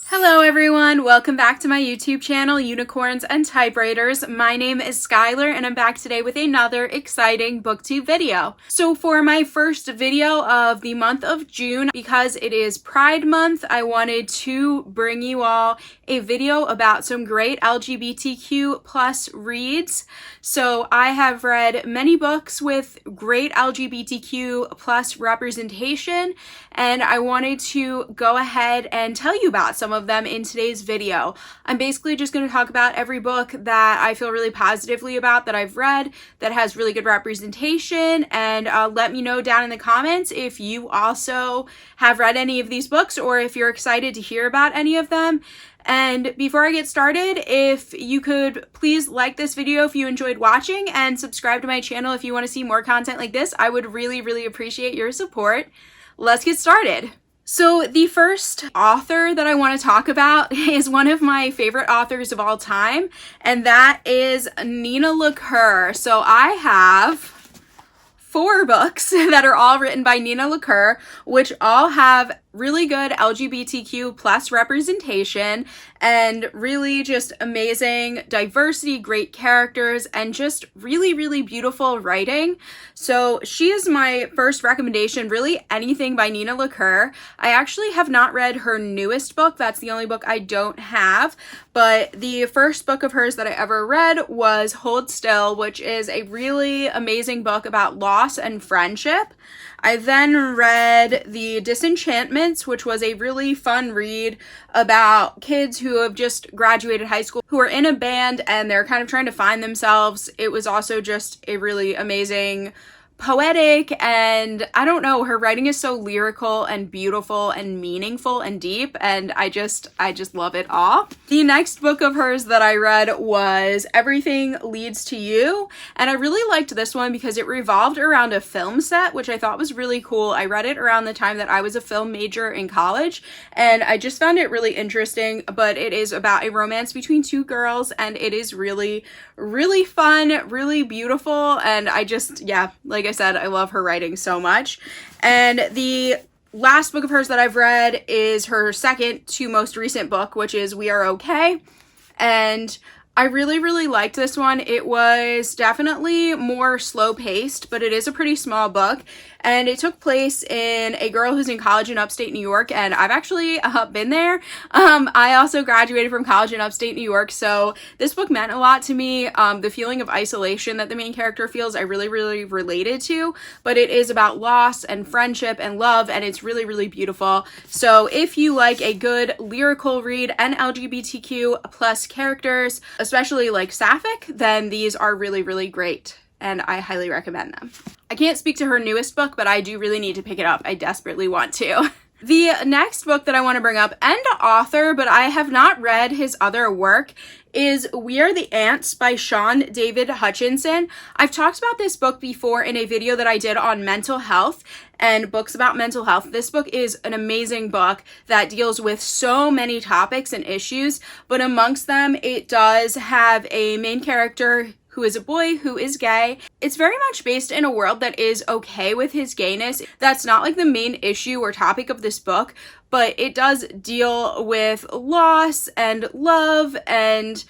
Hello everyone, welcome back to my YouTube channel, Unicorns and Typewriters. My name is Skylar and I'm back today with another exciting booktube video. So for my first video of the month of June, because it is Pride Month, I wanted to bring you all a video about some great LGBTQ plus reads. So I have read many books with great LGBTQ plus representation, and I wanted to go ahead and tell you about some of them in today's video. I'm basically just going to talk about every book that I feel really positively about that I've read that has really good representation, and let me know down in the comments if you also have read any of these books or if you're excited to hear about any of them. And before I get started, if you could please like this video if you enjoyed watching and subscribe to my channel if you want to see more content like this, I would really appreciate your support. Let's get started. So the first author that I want to talk about is one of my favorite authors of all time, and that is Nina LaCour. So I have 4 books that are all written by Nina LaCour, which all have really good LGBTQ plus representation and really just amazing diversity, great characters, and just really beautiful writing. So she is my first recommendation, really anything by Nina LaCour. I actually have not read her newest book. That's the only book I don't have, but the first book of hers that I ever read was Hold Still, which is a really amazing book about loss and friendship. I then read The Disenchantments, which was a really fun read about kids who have just graduated high school, who are in a band and they're kind of trying to find themselves. It was also just a really amazing, poetic, and I don't know, her writing is so lyrical and beautiful and meaningful and deep, and I just love it all. The next book of hers that I read was Everything Leads to You, and I really liked this one because it revolved around a film set, which I thought was really cool. I read it around the time that I was a film major in college, and I just found it really interesting, but it is about a romance between 2 girls, and it is really fun, really beautiful, and yeah, like I said, I love her writing so much. And the last book of hers that I've read is her second to most recent book, which is We Are Okay. And I really liked this one. It was definitely more slow paced, but it is a pretty small book. And it took place in a girl who's in college in upstate New York, and I've actually been there. I also graduated from college in upstate New York, so this book meant a lot to me. The feeling of isolation that the main character feels, I really related to, but it is about loss and friendship and love, and it's really beautiful. So if you like a good lyrical read and LGBTQ plus characters, especially like sapphic, then these are really great, and I highly recommend them. I can't speak to her newest book, but I do really need to pick it up. I desperately want to. The next book that I want to bring up, and author, but I have not read his other work, is We Are the Ants by Sean David Hutchinson. I've talked about this book before in a video that I did on mental health and books about mental health. This book is an amazing book that deals with so many topics and issues, but amongst them, it does have a main character who is a boy who is gay. It's very much based in a world that is okay with his gayness. That's not like the main issue or topic of this book, but it does deal with loss and love and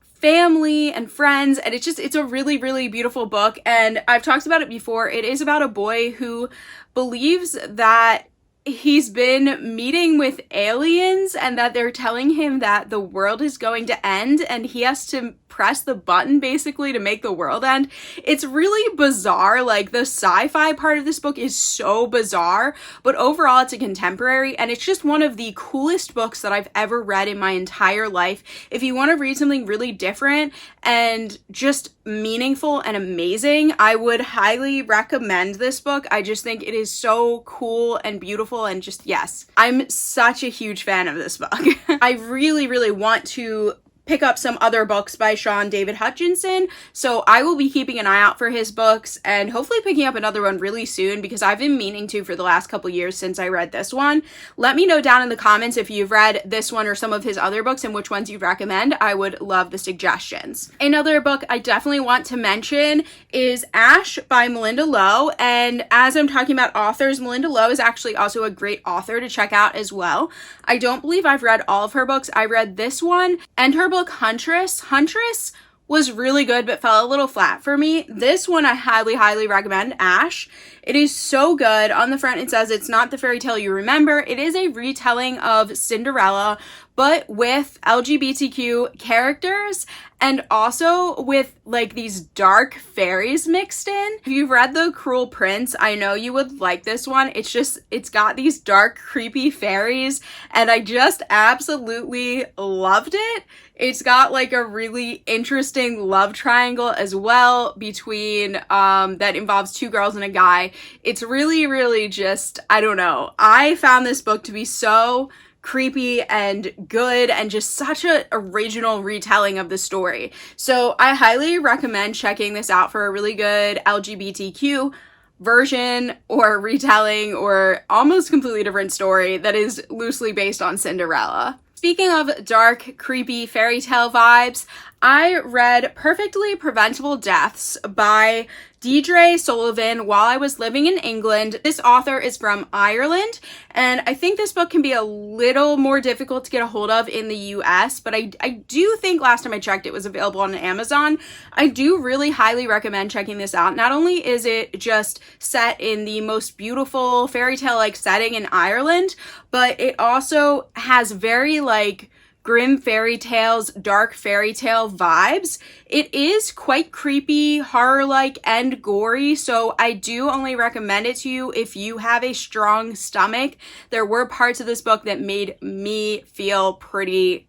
family and friends, and it's a really beautiful book. And I've talked about it before. It is about a boy who believes that he's been meeting with aliens and that they're telling him that the world is going to end and he has to press the button basically to make the world end. It's really bizarre. Like, the sci-fi part of this book is so bizarre, but overall it's a contemporary, and it's just one of the coolest books that I've ever read in my entire life. If you want to read something really different and just meaningful and amazing, I would highly recommend this book. I just think it is so cool and beautiful, and just, yes, I'm such a huge fan of this book. I really want to pick up some other books by Sean David Hutchinson. So I will be keeping an eye out for his books and hopefully picking up another one really soon because I've been meaning to for the last couple years since I read this one. Let me know down in the comments if you've read this one or some of his other books and which ones you'd recommend. I would love the suggestions. Another book I definitely want to mention is Ash by Malinda Lo. And as I'm talking about authors, Malinda Lo is actually also a great author to check out as well. I don't believe I've read all of her books. I read this one and her book Huntress. Huntress was really good but fell a little flat for me. This one I highly recommend, Ash. It is so good. On the front it says it's not the fairy tale you remember. It is a retelling of Cinderella, but with LGBTQ characters and also with like these dark fairies mixed in. If you've read The Cruel Prince, I know you would like this one. It's got these dark, creepy fairies and I just absolutely loved it. It's got like a really interesting love triangle as well between, that involves two girls and a guy. It's really just, I don't know. I found this book to be so creepy and good and just such an original retelling of the story. So I highly recommend checking this out for a really good LGBTQ version or retelling or almost completely different story that is loosely based on Cinderella. Speaking of dark, creepy fairy tale vibes, I read Perfectly Preventable Deaths by Deirdre Sullivan while I was living in England. This author is from Ireland, and I think this book can be a little more difficult to get a hold of in the US, but I do think last time I checked it was available on Amazon. I do really highly recommend checking this out. Not only is it just set in the most beautiful fairy tale-like setting in Ireland, but it also has very like grim fairy tales, dark fairy tale vibes. It is quite creepy, horror-like, and gory, so I do only recommend it to you if you have a strong stomach. There were parts of this book that made me feel pretty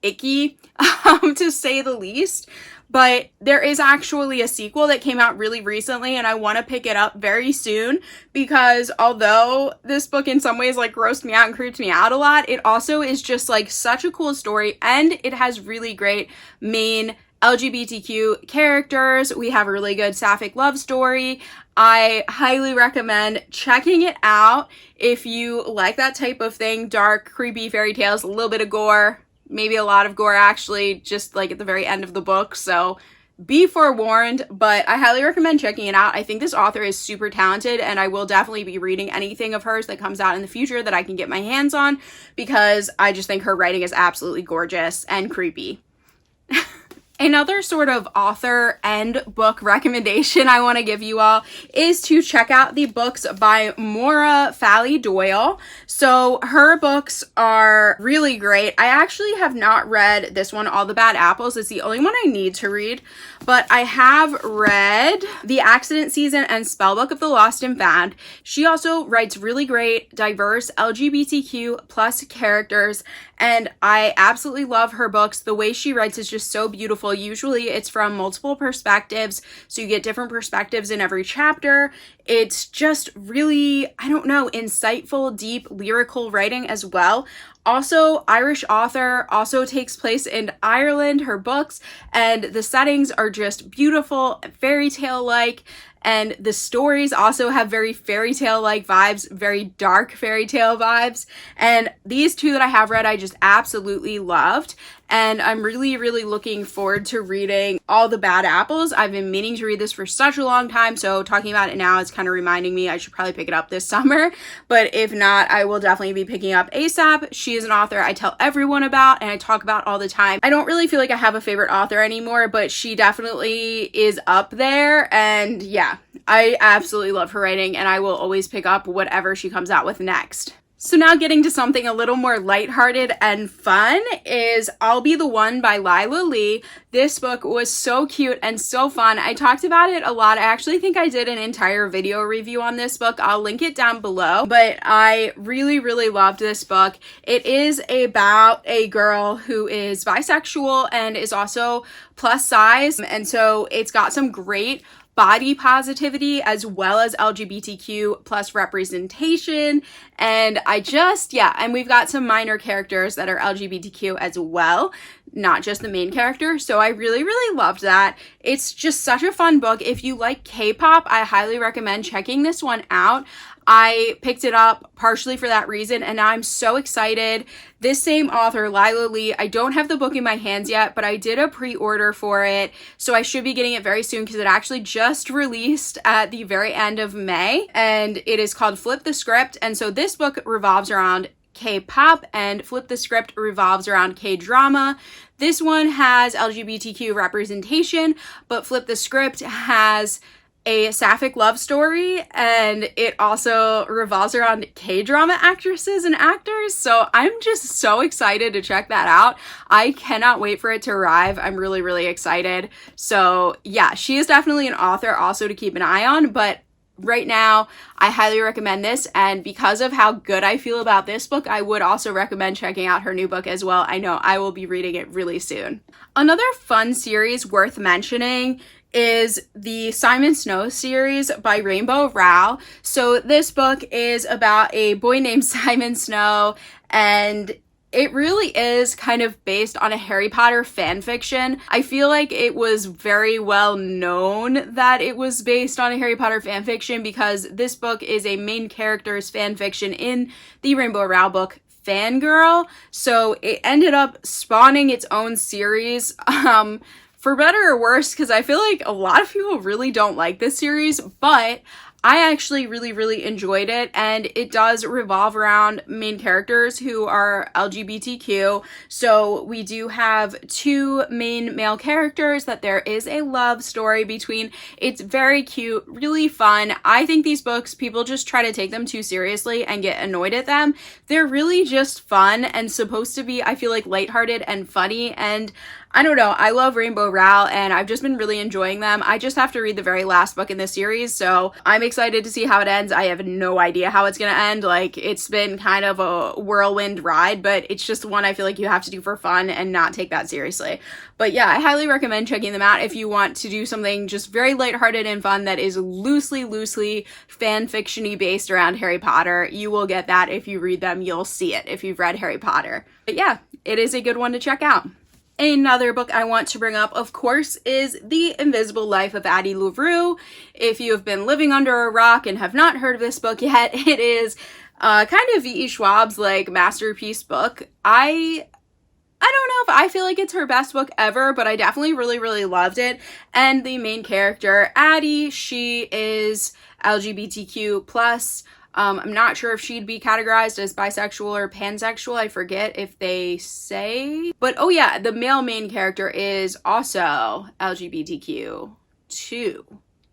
icky, to say the least. But there is actually a sequel that came out really recently and I want to pick it up very soon because although this book in some ways like grossed me out and creeped me out a lot, it also is just like such a cool story and it has really great main LGBTQ characters. We have a really good sapphic love story. I highly recommend checking it out if you like that type of thing, dark, creepy fairy tales, a little bit of gore. Maybe a lot of gore actually, just like at the very end of the book, so be forewarned, but I highly recommend checking it out. I think this author is super talented and I will definitely be reading anything of hers that comes out in the future that I can get my hands on because I just think her writing is absolutely gorgeous and creepy. Another sort of author and book recommendation I want to give you all is to check out the books by Maura Fally Doyle. So her books are really great. I actually have not read this one, All the Bad Apples. It's the only one I need to read, but I have read The Accident Season and Spellbook of the Lost and Found. She also writes really great, diverse LGBTQ plus characters, and I absolutely love her books. The way she writes is just so beautiful. Usually it's from multiple perspectives, so you get different perspectives in every chapter. It's just really, I don't know, insightful, deep, lyrical writing as well. Also, Irish author, also takes place in Ireland, her books, and the settings are just beautiful, fairy tale-like, and the stories also have very fairy tale-like vibes, very dark fairy tale vibes. And these two that I have read, I just absolutely loved. And I'm really looking forward to reading All the Bad Apples. I've been meaning to read this for such a long time, so talking about it now is kind of reminding me I should probably pick it up this summer. But if not, I will definitely be picking up ASAP. She is an author I tell everyone about and I talk about all the time. I don't really feel like I have a favorite author anymore, but she definitely is up there. And yeah, I absolutely love her writing and I will always pick up whatever she comes out with next. So now getting to something a little more lighthearted and fun is I'll Be the One by Lila Lee. This book was so cute and so fun. I talked about it a lot. I actually think I did an entire video review on this book. I'll link it down below, but I really loved this book. It is about a girl who is bisexual and is also plus size, and so it's got some great body positivity as well as LGBTQ plus representation. And and we've got some minor characters that are LGBTQ as well, not just the main character. So I really, really loved that. It's just such a fun book. If you like K-pop, I highly recommend checking this one out. I picked it up partially for that reason, and now I'm so excited. This same author, Lila Lee, I don't have the book in my hands yet, but I did a pre-order for it, so I should be getting it very soon because it actually just released at the very end of May, and it is called Flip the Script. And so this book revolves around K-pop, and Flip the Script revolves around K-drama. This one has LGBTQ representation, but Flip the Script has a sapphic love story, and it also revolves around K-drama actresses and actors. So I'm just so excited to check that out. I cannot wait for it to arrive. I'm really, really excited. So yeah, she is definitely an author also to keep an eye on, but right now I highly recommend this, and because of how good I feel about this book, I would also recommend checking out her new book as well. I know I will be reading it really soon. Another fun series worth mentioning is the Simon Snow series by Rainbow Rowell. So this book is about a boy named Simon Snow, and it really is kind of based on a Harry Potter fan fiction. I feel like it was very well known that it was based on a Harry Potter fan fiction because this book is a main character's fan fiction in the Rainbow Rowell book Fangirl. So it ended up spawning its own series. For better or worse, because I feel like a lot of people really don't like this series, but I actually really, really enjoyed it, and it does revolve around main characters who are LGBTQ. So we do have two main male characters that there is a love story between. It's very cute, really fun. I think these books, people just try to take them too seriously and get annoyed at them. They're really just fun and supposed to be, I feel like, lighthearted and funny, and I don't know, I love Rainbow Rowell, and I've just been really enjoying them. I just have to read the very last book in this series, so I'm excited to see how it ends. I have no idea how it's gonna end. Like, it's been kind of a whirlwind ride, but it's just one I feel like you have to do for fun and not take that seriously. But yeah, I highly recommend checking them out if you want to do something just very lighthearted and fun that is loosely fan fiction-y based around Harry Potter. You will get that if you read them. You'll see it if you've read Harry Potter. But yeah, it is a good one to check out. Another book I want to bring up, of course, is The Invisible Life of Addie LaRue. If you have been living under a rock and have not heard of this book yet, it is kind of V.E. Schwab's like masterpiece book. I don't know if I feel like it's her best book ever, but I definitely really, really loved it. And the main character, Addie, she is LGBTQ plus. I'm not sure if she'd be categorized as bisexual or pansexual. I forget if they say. But oh yeah, the male main character is also LGBTQ too.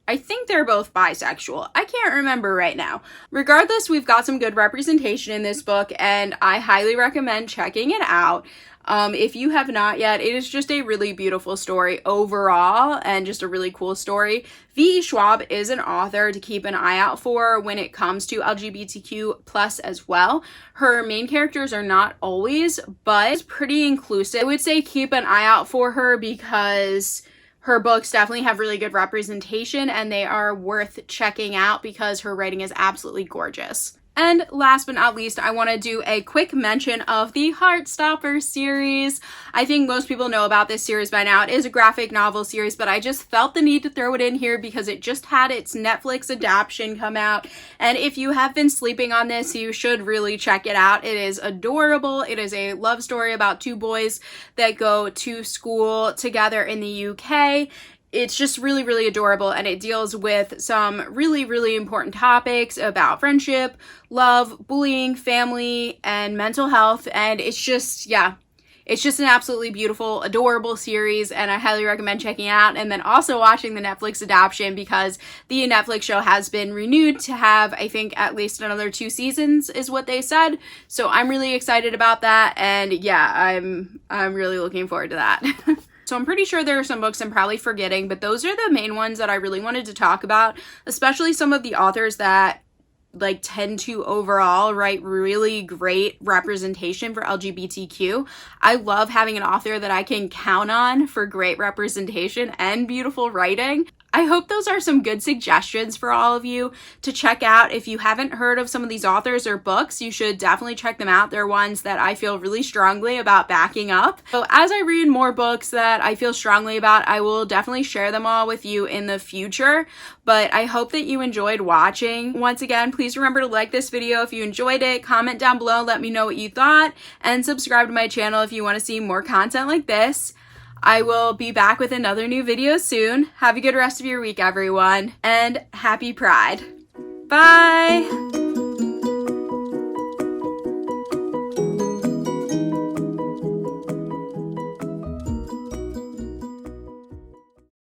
I think they're both bisexual. I can't remember right now. Regardless, we've got some good representation in this book, and I highly recommend checking it out. If you have not yet, it is just a really beautiful story overall and just a really cool story. V.E. Schwab is an author to keep an eye out for when it comes to LGBTQ plus as well. Her main characters are not always, but it's pretty inclusive. I would say keep an eye out for her because her books definitely have really good representation and they are worth checking out because her writing is absolutely gorgeous. And last but not least, I want to do a quick mention of the Heartstopper series. I think most people know about this series by now. It is a graphic novel series, but I just felt the need to throw it in here because it just had its Netflix adaptation come out. And if you have been sleeping on this, you should really check it out. It is adorable. It is a love story about two boys that go to school together in the UK. It's just really, really adorable, and it deals with some really, really important topics about friendship, love, bullying, family, and mental health, and it's just, yeah, it's just an absolutely beautiful, adorable series, and I highly recommend checking it out, and then also watching the Netflix adaptation because the Netflix show has been renewed to have, I think, at least another 2 seasons is what they said, so I'm really excited about that, and yeah, I'm really looking forward to that. So I'm pretty sure there are some books I'm probably forgetting, but those are the main ones that I really wanted to talk about, especially some of the authors that like tend to overall write really great representation for LGBTQ. I love having an author that I can count on for great representation and beautiful writing. I hope those are some good suggestions for all of you to check out. If you haven't heard of some of these authors or books, you should definitely check them out. They're ones that I feel really strongly about backing up. So as I read more books that I feel strongly about, I will definitely share them all with you in the future. But I hope that you enjoyed watching. Once again, please remember to like this video if you enjoyed it, comment down below, let me know what you thought, and subscribe to my channel if you want to see more content like this. I will be back with another new video soon. Have a good rest of your week, everyone, and happy Pride. Bye!